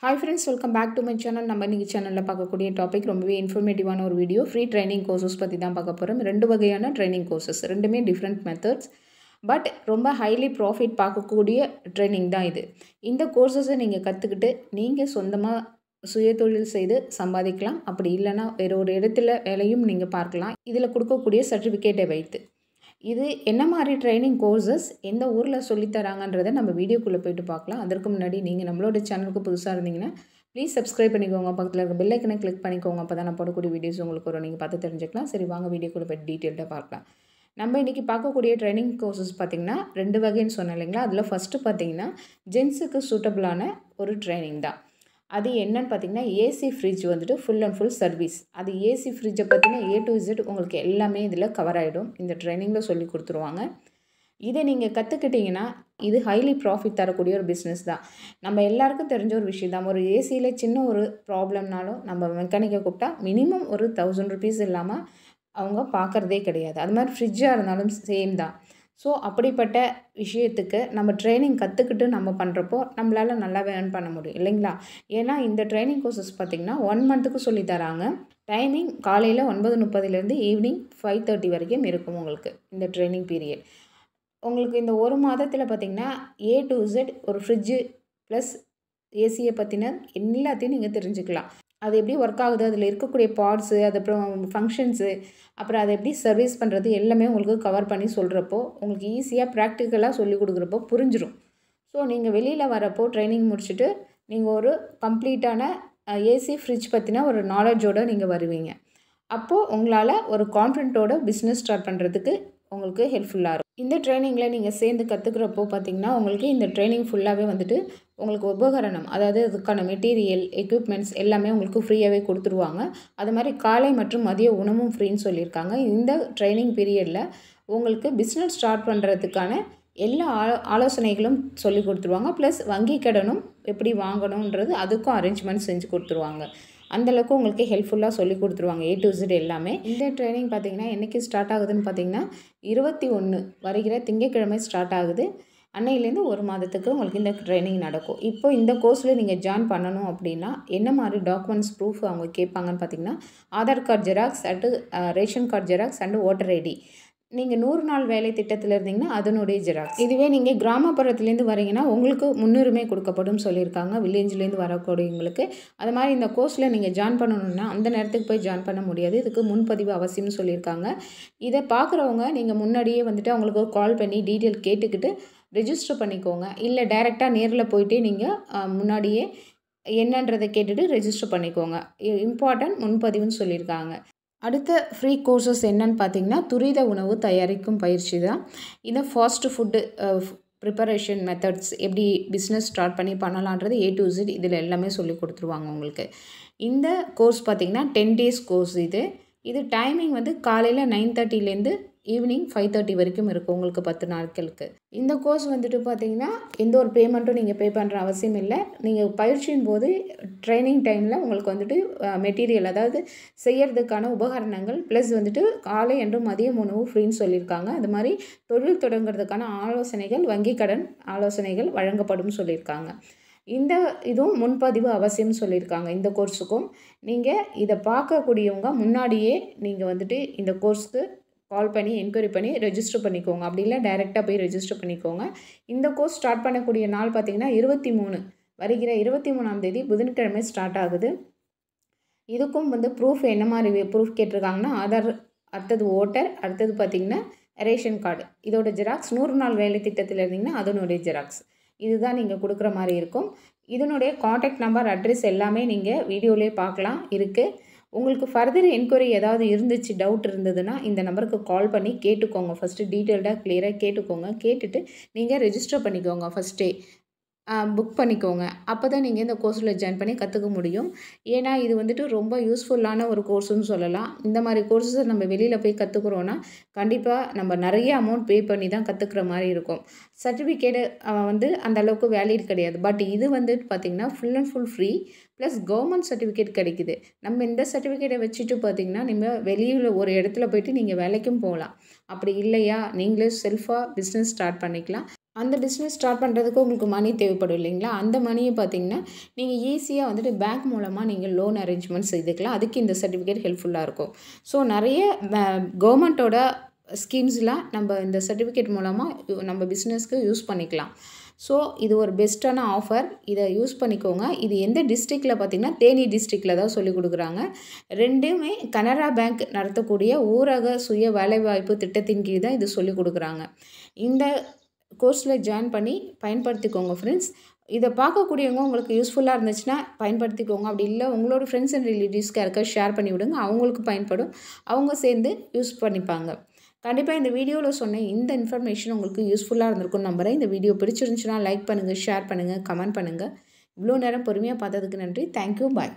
Hi friends, welcome back to my channel. நம்ம இன்னைக்கு சேனல்ல பார்க்கக்கூடிய டாபிக் ரொம்பவே இன்ஃபர்மேட்டிவான ஒரு வீடியோ. ஃப்ரீ ட்ரைனிங் கோர்சஸ் பற்றி தான் பார்க்க போகிறோம். ரெண்டு வகையான ட்ரைனிங் கோர்சஸ், ரெண்டுமே டிஃப்ரெண்ட் மெத்தட்ஸ். பட் ரொம்ப ஹைலி ப்ராஃபிட் பார்க்கக்கூடிய ட்ரைனிங் தான் இது. இந்த கோர்சஸை நீங்கள் கற்றுக்கிட்டு நீங்கள் சொந்தமாக சுயதொழில் செய்து சம்பாதிக்கலாம். அப்படி இல்லைன்னா வேறு ஒரு இடத்துல வேலையும் நீங்கள் பார்க்கலாம். இதில் கொடுக்கக்கூடிய சர்டிஃபிகேட்டை வைத்து. இது என்ன மாதிரி ட்ரைனிங் கோர்சஸ் எந்த ஊரில் சொல்லித்தராங்கன்றதை நம்ம வீடியோக்குள்ளே போய்ட்டு பார்க்கலாம். அதற்கு முன்னாடி நீங்கள் நம்மளோட சேனலுக்கு புதுசாக இருந்தீங்கன்னா ப்ளீஸ் சப்ஸ்கிரைப் பண்ணிக்கோங்க. பக்கத்தில் இருக்க பெல் ஐக்கனை கிளிக் பண்ணிக்கோங்க. அப்போ தான் நான் போடக்கூடிய வீடியோஸ் உங்களுக்கு வரும், நீங்கள் பார்த்து தெரிஞ்சுக்கலாம். சரி, வாங்க வீடியோக்குள்ளே போய்ட்டு டீட்டெயில்டாக பார்க்கலாம். நம்ம இன்றைக்கி பார்க்கக்கூடிய ட்ரைனிங் கோர்சஸ் பார்த்திங்கன்னா ரெண்டு வகைன்னு சொன்னேன் இல்லைங்களா. அதில் ஃபஸ்ட்டு பார்த்திங்கன்னா ஜென்ஸுக்கு சூட்டபிளான ஒரு ட்ரைனிங் தான். அது என்னன்னு பார்த்தீங்கன்னா ஏசி ஃப்ரிட்ஜ் வந்துட்டு ஃபுல் அண்ட் ஃபுல் சர்வீஸ். அது ஏசி ஃப்ரிட்ஜை பார்த்தீங்கன்னா A to Z உங்களுக்கு எல்லாமே இதில் கவர் ஆகிடும். இந்த ட்ரைனிங்கில் சொல்லி கொடுத்துருவாங்க. இதை நீங்கள் கற்றுக்கிட்டிங்கன்னா இது ஹைலி ப்ராஃபிட் தரக்கூடிய ஒரு பிஸ்னஸ் தான். நம்ம எல்லாருக்கும் தெரிஞ்ச ஒரு விஷயம் தான். ஒரு ஏசியில் சின்ன ஒரு ப்ராப்ளம்னாலும் நம்ம மெக்கானிக்கை கூப்பிட்டா மினிமம் ஒரு 1000 rupees இல்லாமல் அவங்க பார்க்குறதே கிடையாது. அது மாதிரி ஃப்ரிட்ஜாக இருந்தாலும் சேம் தான். ஸோ அப்படிப்பட்ட விஷயத்துக்கு நம்ம ட்ரைனிங் கற்றுக்கிட்டு நம்ம பண்ணுறப்போ நம்மளால் நல்லாவே ஏர்ன் பண்ண முடியும் இல்லைங்களா. ஏன்னா இந்த ட்ரைனிங் கோர்சஸ் பார்த்திங்கன்னா 1 monthக்கு சொல்லி தராங்க. டைமிங் காலையில் 9:30 ஈவினிங் 5:30 வரைக்கும் இருக்கும் உங்களுக்கு இந்த ட்ரைனிங் பீரியட். உங்களுக்கு இந்த ஒரு மாதத்தில் பார்த்திங்கன்னா A to Z ஒரு ஃப்ரிட்ஜு ப்ளஸ் ஏசியை பற்றின எல்லாத்தையும் நீங்கள் தெரிஞ்சுக்கலாம். அது எப்படி ஒர்க் ஆகுது, அதில் இருக்கக்கூடிய பார்ட்ஸு, அதுக்கப்புறம் ஃபங்க்ஷன்ஸு, அப்புறம் அதை எப்படி சர்வீஸ் பண்ணுறது எல்லாமே உங்களுக்கு கவர் பண்ணி சொல்கிறப்போ உங்களுக்கு ஈஸியாக ப்ராக்டிக்கலாக சொல்லி கொடுக்குறப்போ புரிஞ்சிடும். ஸோ நீங்கள் வெளியில் வரப்போ ட்ரைனிங் முடிச்சுட்டு நீங்கள் ஒரு கம்ப்ளீட்டான ஏசி ஃப்ரிட்ஜ் பற்றின ஒரு நாலேஜோடு நீங்கள் வருவீங்க. அப்போது உங்களால் ஒரு கான்ஃபிடென்ட்டோட பிஸ்னஸ் ஸ்டார்ட் பண்ணுறதுக்கு உங்களுக்கு ஹெல்ப்ஃபுல்லாக இருக்கும். இந்த ட்ரைனிங்கில் நீங்கள் சேர்ந்து கற்றுக்கிறப்போ பார்த்திங்கன்னா உங்களுக்கு இந்த ட்ரைனிங் ஃபுல்லாகவே வந்துட்டு உங்களுக்கு உபகரணம், அதாவது அதுக்கான மெட்டீரியல், எக்யூப்மெண்ட்ஸ் எல்லாமே உங்களுக்கு ஃப்ரீயாகவே கொடுத்துருவாங்க. அது மாதிரி காலை மற்றும் மதிய உணவும் ஃப்ரீன்னு சொல்லியிருக்காங்க. இந்த ட்ரைனிங் பீரியடில் உங்களுக்கு பிஸ்னஸ் ஸ்டார்ட் பண்ணுறதுக்கான எல்லா ஆலோசனைகளும் சொல்லி கொடுத்துருவாங்க. ப்ளஸ் வங்கி கடனும் எப்படி வாங்கணுன்றது அதுக்கும் அரேஞ்ச்மெண்ட் செஞ்சு கொடுத்துருவாங்க. அந்தளவுக்கு உங்களுக்கு ஹெல்ப்ஃபுல்லாக சொல்லி கொடுத்துருவாங்க A to Z எல்லாமே. இந்த ட்ரைனிங் பார்த்திங்கன்னா என்றைக்கு ஸ்டார்ட் ஆகுதுன்னு பார்த்திங்கன்னா 21 வருகிற திங்கட்கிழமை ஸ்டார்ட் ஆகுது. அன்னையிலேருந்து ஒரு மாதத்துக்கு உங்களுக்கு இந்த ட்ரைனிங் நடக்கும். இப்போ இந்த கோர்ஸில் நீங்கள் ஜாயின் பண்ணணும் அப்படின்னா என்ன மாதிரி டாக்குமெண்ட்ஸ் ப்ரூஃப் அவங்க கேட்பாங்கன்னு பார்த்திங்கன்னா Aadhaar card xerox and ration card xerox and voter ID. நீங்கள் 100 நாள் வேலை திட்டத்தில் இருந்தீங்கன்னா அதனுடைய ஜெராக்ஸ். இதுவே நீங்கள் கிராமப்புறத்துலேருந்து வரீங்கன்னா உங்களுக்கு முன்னுரிமை கொடுக்கப்படும் சொல்லியிருக்காங்க, வில்லேஜ்லேருந்து வரக்கூடியவங்களுக்கு. அது மாதிரி இந்த கோர்ஸில் நீங்கள் ஜாயின் பண்ணணுன்னா அந்த நேரத்துக்கு போய் ஜாயின் பண்ண முடியாது. இதுக்கு முன்பதிவு அவசியம்னு சொல்லியிருக்காங்க. இதை பார்க்குறவங்க நீங்கள் முன்னாடியே வந்துட்டு அவங்களுக்கு கால் பண்ணி டீட்டெயில் கேட்டுக்கிட்டு ரெஜிஸ்டர் பண்ணிக்கோங்க. இல்லை டைரெக்டாக நேரில் போயிட்டே நீங்கள் முன்னாடியே என்னன்றதை கேட்டுட்டு ரெஜிஸ்டர் பண்ணிக்கோங்க. இம்பார்ட்டன்ட் முன்பதிவுன்னு சொல்லியிருக்காங்க. அடுத்த ஃப்ரீ கோர்சஸ் என்னன்னு பார்த்தீங்கன்னா துரித உணவு தயாரிக்கும் பயிற்சி தான். இந்த ஃபாஸ்ட் ஃபுட்டு ப்ரிப்பரேஷன் மெத்தட்ஸ் எப்படி பிஸ்னஸ் ஸ்டார்ட் பண்ணி பண்ணலான்றது A to Z இதில் எல்லாமே சொல்லி கொடுத்துருவாங்க உங்களுக்கு. இந்த கோர்ஸ் பார்த்திங்கன்னா 10 days கோர்ஸ். இது டைமிங் வந்து காலையில் 9:30 ஈவினிங் 5:30 வரைக்கும் இருக்கும் உங்களுக்கு 10 நாட்களுக்கு. இந்த கோர்ஸ் வந்துட்டு பார்த்திங்கன்னா எந்த ஒரு பேமெண்ட்டும் நீங்கள் பே பண்ணுற அவசியம் இல்லை. நீங்கள் பயிற்சியின் போது ட்ரைனிங் டைமில் உங்களுக்கு வந்துட்டு மெட்டீரியல், அதாவது செய்யறதுக்கான உபகரணங்கள் ப்ளஸ் வந்துட்டு காலை மற்றும் மதியம் உணவு ஃப்ரீன்னு சொல்லியிருக்காங்க. அது மாதிரி தொழில் தொடங்குறதுக்கான ஆலோசனைகள், வங்கி கடன் ஆலோசனைகள் வழங்கப்படும் சொல்லியிருக்காங்க. இந்த இதுவும் முன்பதிவு அவசியம்னு சொல்லியிருக்காங்க. இந்த கோர்ஸுக்கும் நீங்கள் இதை பார்க்கக்கூடியவங்க முன்னாடியே நீங்கள் வந்துட்டு இந்த கோர்ஸுக்கு கால் பண்ணி என்கொயரி பண்ணி ரெஜிஸ்டர் பண்ணிக்கோங்க. அப்படி இல்லை டைரெக்டாக போய் ரெஜிஸ்டர் பண்ணிக்கோங்க. இந்த கோர்ஸ் ஸ்டார்ட் பண்ணக்கூடிய நாள் பார்த்திங்கன்னா 23 வருகிற 23ஆம் தேதி புதன்கிழமை ஸ்டார்ட் ஆகுது. இதுக்கும் வந்து ப்ரூஃப் என்ன மாதிரி ப்ரூஃப் கேட்டிருக்காங்கன்னா ஆதார், அடுத்தது ஓட்டர், அடுத்தது பார்த்திங்கன்னா ரேஷன் கார்டு, இதோட ஜெராக்ஸ், 100 நாள் வேலை திட்டத்தில் இருந்தீங்கன்னா அதனுடைய ஜெராக்ஸ். இதுதான் நீங்கள் கொடுக்குற மாதிரி இருக்கும். இதனுடைய காண்டாக்ட் நம்பர், அட்ரஸ் எல்லாமே நீங்கள் வீடியோலேயே பார்க்கலாம் இருக்குது. உங்களுக்கு ஃபர்தர் என்கொயரி ஏதாவது இருந்துச்சு, டவுட் இருந்ததுன்னா இந்த நம்பருக்கு கால் பண்ணி கேட்டுக்கோங்க. ஃபஸ்ட்டு டீட்டெயில்டாக கிளியராக கேட்டுக்கோங்க. கேட்டுட்டு நீங்கள் ரெஜிஸ்டர் பண்ணிக்கோங்க. ஃபஸ்ட்டே புக் பண்ணிக்கோங்க. அப்போ தான் நீங்கள் இந்த கோர்ஸில் ஜாயின் பண்ணி கற்றுக்க முடியும். ஏன்னா இது வந்துட்டு ரொம்ப யூஸ்ஃபுல்லான ஒரு கோர்ஸுன்னு சொல்லலாம். இந்த மாதிரி கோர்ஸஸை நம்ம வெளியில் போய் கற்றுக்குறோன்னா கண்டிப்பாக நம்ம நிறைய அமௌண்ட் பே பண்ணி தான் கற்றுக்குற மாதிரி இருக்கும். சர்டிஃபிகேட்டு வந்து அந்தளவுக்கு வேலிட் கிடையாது. பட் இது வந்துட்டு பார்த்திங்கன்னா full and full free plus government certificate கிடைக்குது. நம்ம இந்த சர்டிஃபிகேட்டை வச்சுட்டு பார்த்திங்கன்னா நம்ம வெளியில் ஒரு இடத்துல போய்ட்டு நீங்கள் வேலைக்கும் போகலாம். அப்படி இல்லையா நீங்களே செல்ஃபாக பிஸ்னஸ் ஸ்டார்ட் பண்ணிக்கலாம். அந்த பிஸ்னஸ் ஸ்டார்ட் பண்ணுறதுக்கு உங்களுக்கு மணி தேவைப்படும் இல்லைங்களா? அந்த மணியை பார்த்தீங்கன்னா, நீங்கள் ஈஸியாக வந்துட்டு பேங்க் மூலமாக நீங்கள் லோன் அரேஞ்ச்மெண்ட் செய்துக்கலாம். அதுக்கு இந்த சர்டிஃபிகேட் ஹெல்ப்ஃபுல்லாக இருக்கும். ஸோ நிறைய கவர்மெண்ட்டோட ஸ்கீம்ஸ்லாம் நம்ம இந்த சர்டிஃபிகேட் மூலமாக நம்ம பிஸ்னஸ்க்கு யூஸ் பண்ணிக்கலாம். ஸோ இது ஒரு பெஸ்ட்டான ஆஃபர். இதை யூஸ் பண்ணிக்கோங்க. இது எந்த டிஸ்ட்ரிக்டில் பார்த்தீங்கன்னா, தேனி டிஸ்ட்ரிக்டில் தான் சொல்லிக் கொடுக்குறாங்க. ரெண்டுமே கனரா பேங்க் நடத்தக்கூடிய ஊரக சுய வேலைவாய்ப்பு திட்டத்தின் கீழ் தான் இது சொல்லிக் கொடுக்குறாங்க. இந்த கோர்ஸில் ஜாயின் பண்ணி பயன்படுத்திக்கோங்க ஃப்ரெண்ட்ஸ். இதை பார்க்கக்கூடியவங்க உங்களுக்கு யூஸ்ஃபுல்லாக இருந்துச்சுன்னா பயன்படுத்திக்கோங்க. அப்படி இல்லை உங்களோட ஃப்ரெண்ட்ஸ் அண்ட் ரிலேட்டிவ்ஸ்க்கு யாருக்காவது ஷேர் பண்ணி விடுங்க. அவங்களுக்கு பயன்படும். அவங்க சேர்ந்து யூஸ் பண்ணிப்பாங்க. கண்டிப்பாக இந்த வீடியோவில் சொன்ன இந்த இன்ஃபர்மேஷன் உங்களுக்கு யூஸ்ஃபுல்லாக இருந்திருக்கும்னு நம்புகிறேன். இந்த வீடியோ பிடிச்சிருந்துச்சுன்னா லைக் பண்ணுங்கள், ஷேர் பண்ணுங்கள், கமெண்ட் பண்ணுங்கள். இவ்வளோ நேரம் பொறுமையாக பார்த்ததுக்கு நன்றி. தேங்க்யூ. பாய்.